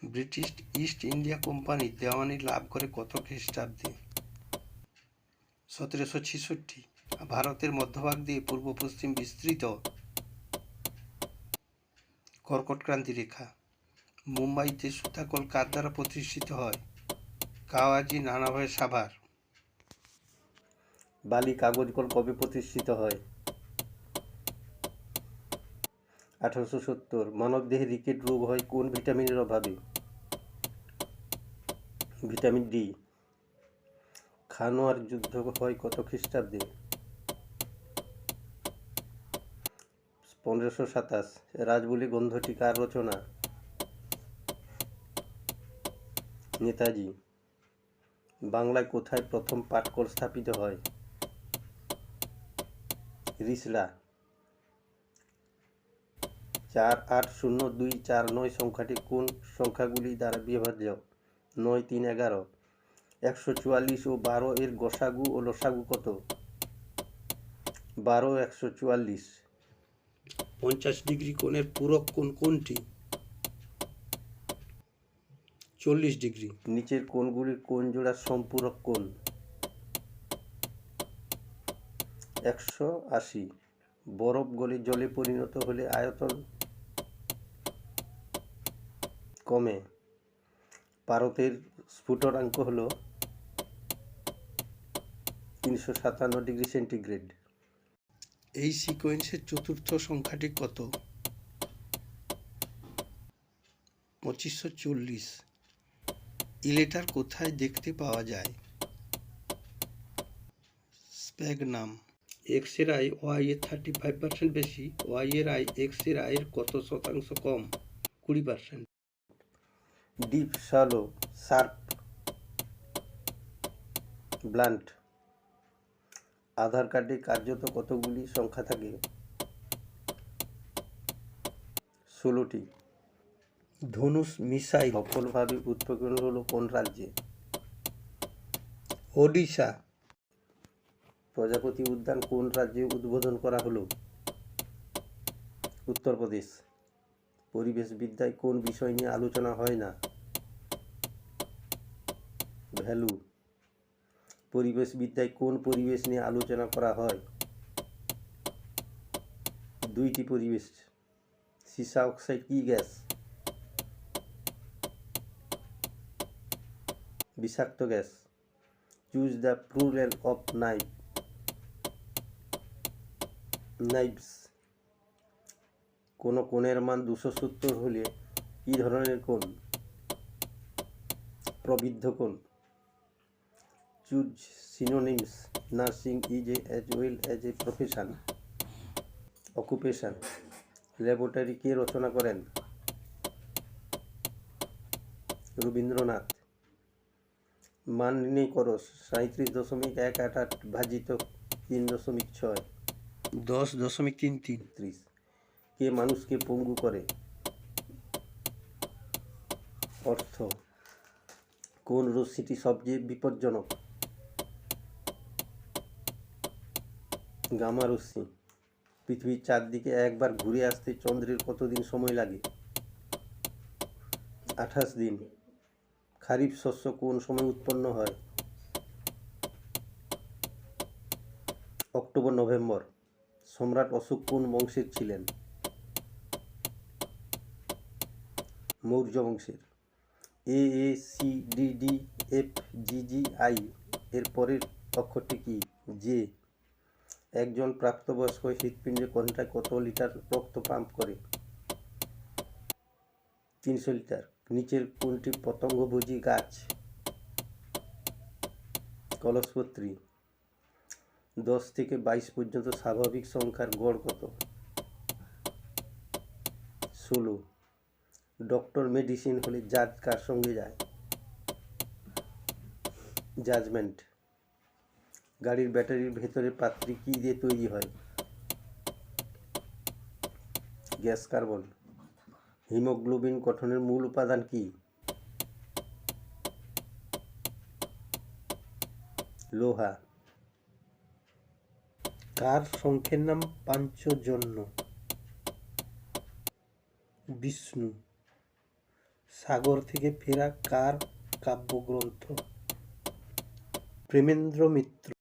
British east India company দেওয়ানি লাভ করে কত খ্রিস্টাব্দে? 1766। ভারতের মধ্যভাগ দিয়ে পূর্ব পশ্চিম বিস্তৃত কর্কটক্রান্তি রেখা। মুম্বাইতে সুতাকল কার দ্বারা প্রতিষ্ঠিত হয়? কাওয়াজি নানাভাই সাভার। বালি কাগজ কল কবে প্রতিষ্ঠিত হয়? 1870। মানবদেহে রিকেট রোগ হয় কোন ভিটামিনের অভাবে? Vitamin D. খানোয়ার যুদ্ধ হয় কত খ্রিস্টাব্দে? 1527। রাজবুলি গ্রন্থটি কার রচনা? নেতাজি। বাংলায় কোথায় প্রথম পাটকল স্থাপিত হয়? রিসলা। 480249 সংখ্যাটি কোন সংখ্যাগুলি দ্বারা বিভাজ্য? 9, 3, 11। 144 ও 12 এর গসাগু ও লসাগু কত? 12, 144। 50 ডিগ্রি কোণের পূরক কোণ কোনটি? 40 ডিগ্রি। নিচের কোণগুলির কোণ জোড়া সম্পূরক কোণ? 180। বরফ গলে জলে পরিণত হলে আয়তন কমে। পারদের স্ফুটনাঙ্ক হল 357 ডিগ্রি সেন্টিগ্রেড। এই সিকোয়েন্সের চতুর্থ সংখ্যাটি কত? 2540। ইলেটার কোথায় দেখতে পাওয়া যায়? স্প্যাগনাম। এক্স এর আয় ওয়াই এর 35% বেশি, ওয়াই এর আয় এক্স এর আয়ের কত শতাংশ কম? 20%। Deep, shallow, sharp, blunt. Aadhaar কার্ডে কার্যত কতগুলি সংখ্যা থাকে? 16টি। ধনুষ মিসাইল সফলভাবে উৎক্ষেপণ হলো কোন রাজ্যে? ওডিশা। প্রজাপতি উদ্যান কোন রাজ্যে উদ্বোধন করা হলো? উত্তরপ্রদেশ। পরিবেশবিদ্যায় কোন বিষয় নিয়ে আলোচনা হয় না? ভ্যালু। পরিবেশবিদ্যায় কোন পরিবেশ নিয়ে আলোচনা করা হয়? 2টি পরিবেশ। সীসা অক্সাইড কি গ্যাস? বিষাক্ত gas. Choose the plural of knife. Knives. কোন কোণের মান 270 হলে কি ধরনের কোণ? প্রবৃদ্ধ কোণ। Choose synonyms. Nursing is as well as a profession. Occupation. Laboratory কে রচনা করেন? রবীন্দ্রনাথ। মান নির্ণয় করো। 37.188 ভাজিত 3.6। 10.33। কে মানুষকে পঙ্গু করে? অর্থ। কোন রশ্মিটি সবচেয়ে বিপজ্জনক? গামা রশ্মি। পৃথিবীর চারদিকে একবার ঘুরে আসতে চন্দ্রের কতদিন সময় লাগে? 28 দিন। খারিফ শস্য কোন সময় উৎপন্ন হয়? October November. সম্রাট অশোক কোন বংশের ছিলেন? মৌর্য বংশের। AACDDFGGI এর পরের অক্ষরটি কি? জে। একজন প্রাপ্তবয়স্ক হৃৎপিণ্ডে ঘন্টায় কত লিটার রক্ত পাম্প করে? 300 লিটার। নিচের কোনটি পতঙ্গভোজী গাছ? কলসপত্রী। 10 থেকে 22 পর্যন্ত স্বাভাবিক সংখ্যার গড় কত? 16। ডক্টর মেডিসিন হলে জাজ কার সঙ্গে যায়? জাজমেন্ট। গাড়ির ব্যাটারির ভেতরে পাত্রী কি দিয়ে তৈরি হয়? Gas carbon. হিমোগ্লোবিন গঠনের মূল উপাদান কি? লোহা। কার সংখ্যের নাম পাঞ্চজন্য? বিষ্ণু। সাগর থেকে ফেরা কার কাব্যগ্রন্থ? প্রেমেন্দ্র মিত্র।